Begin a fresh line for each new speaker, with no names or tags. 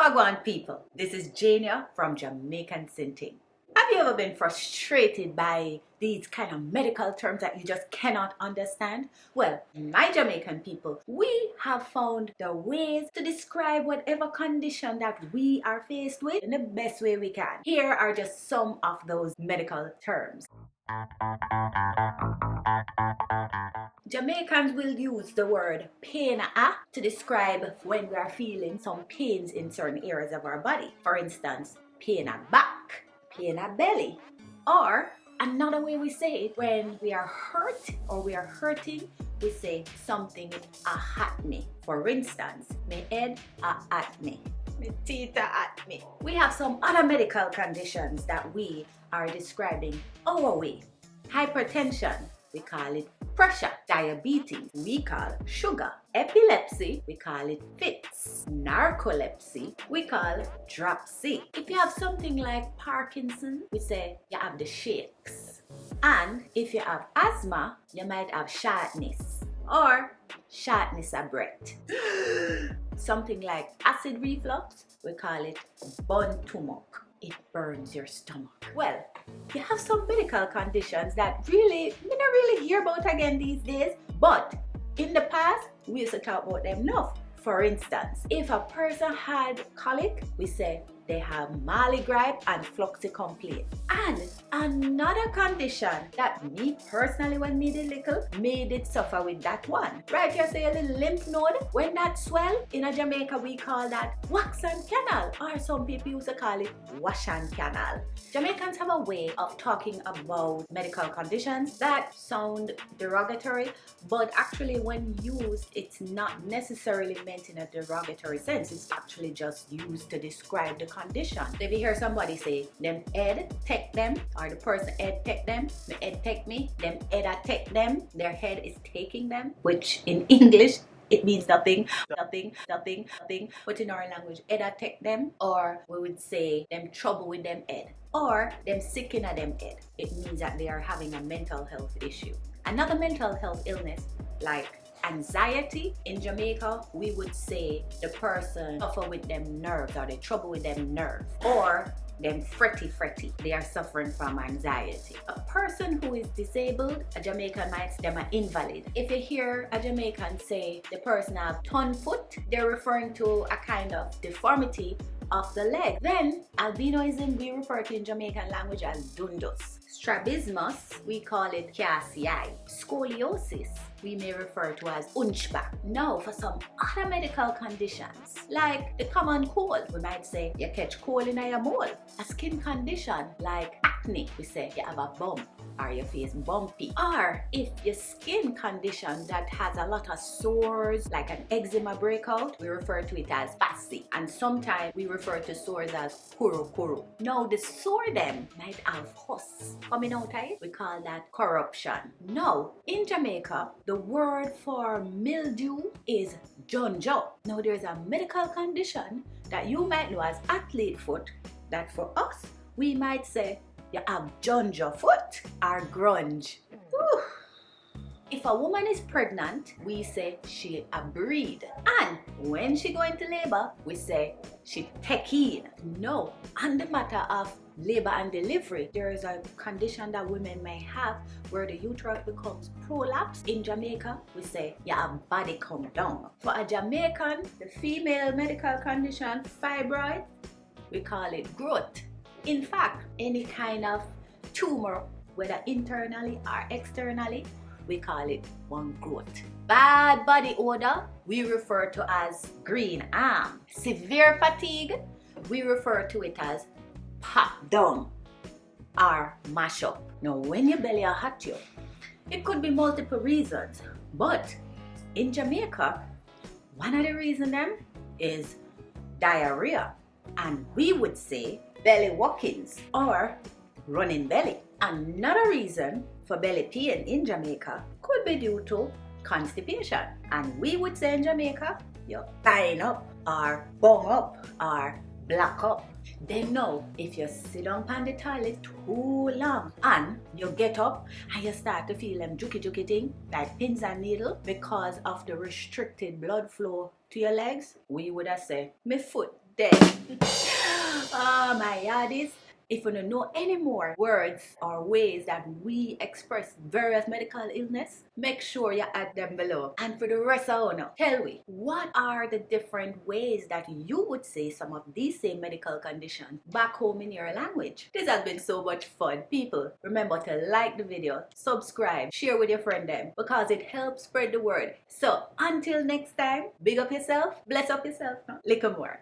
Wagwan people, this is Jania from Jamaican Sinting. Have you ever been frustrated by these kind of medical terms that you just cannot understand? Well, my Jamaican people, we have found the ways to describe whatever condition that we are faced with in the best way we can. Here are just some of those medical terms. Jamaicans will use the word pain to describe when we are feeling some pains in certain areas of our body. For instance, pain at back, pain at belly. Or another way we say it, when we are hurt or we are hurting, we say something at me. For instance, my head at me, my teeth at me. We have some other medical conditions that we are describing our way. Hypertension, we call it pressure. Diabetes, we call sugar. Epilepsy, we call it fits. Narcolepsy, we call dropsy. If you have something like Parkinson, we say you have the shakes. And if you have asthma, you might have shortness or shortness of breath. Something like acid reflux, we call it bun stomach. It burns your stomach. Well, you have some medical conditions that we don't really hear about again these days, but in the past, we used to talk about them enough. For instance, if a person had colic, we say they have Mali gripe and fluxy complaint. And another condition that me personally, when me did little, me did suffer with that one. Right here, say a little lymph node. When that swell, in Jamaica we call that wax and canal, or some people used to call it wash and canal. Jamaicans have a way of talking about medical conditions that sound derogatory, but actually when used, it's not necessarily meant in a derogatory sense. It's actually just used to describe the condition. So if you hear somebody say, them head take them, or the person head take them, the head take me, them head a take them, their head is taking them, which in English, it means nothing. But in our language, head a take them, or we would say them trouble with them head, or them sick in a them head. It means that they are having a mental health issue. Another mental health illness, like anxiety, in Jamaica we would say the person suffer with them nerves, or they trouble with them nerves, or them fretty, they are suffering from anxiety. A person who is disabled, a Jamaican might say them an invalid. If you hear a Jamaican say the person have ton foot, they're referring to a kind of deformity of the leg. Then albinism we refer to in Jamaican language as dundus. Strabismus, we call it Cassidy. Scoliosis, we may refer to as hunchback. Now, for some other medical conditions, like the common cold, we might say you catch cold in your mole. A skin condition like acne, we say you have a bump or your face bumpy. Or if your skin condition that has a lot of sores, like an eczema breakout, we refer to it as passy. And sometimes we refer to sores as kuru. Now, the sore them might have pus coming out of it. We call that corruption. Now, in Jamaica, the word for mildew is jonjo. Now, there's a medical condition that you might know as athlete foot, that for us, we might say you have jonjo foot or grunge. Whew. If a woman is pregnant, we say she a breed. And when she go into labor, we say she take in. No, on the matter of labor and delivery, there is a condition that women may have where the uterus becomes prolapsed. In Jamaica, we say your body come down. For a Jamaican, the female medical condition, fibroid, we call it growth. In fact, any kind of tumor, whether internally or externally, we call it one growth. Bad body odor, we refer to as green arm. Severe fatigue, we refer to it as pop down or mash up. Now, when your belly are hot you, it could be multiple reasons, but in Jamaica, one of the reasons them is diarrhea, and we would say belly walkings or running belly. Another reason for belly pain in Jamaica could be due to constipation, and we would say in Jamaica, you're tying up or bung up or black up. Then now, if you sit down on the toilet too long and you get up and you start to feel them juky thing like pins and needle because of the restricted blood flow to your legs, we would have said, my foot dead. baddies, if you don't know any more words or ways that we express various medical illness, make sure you add them below. And for the rest of you, tell me, what are the different ways that you would say some of these same medical conditions back home in your language? This has been so much fun. People, remember to like the video, subscribe, share with your friend them, because it helps spread the word. So until next time, big up yourself, bless up yourself, no? Little more.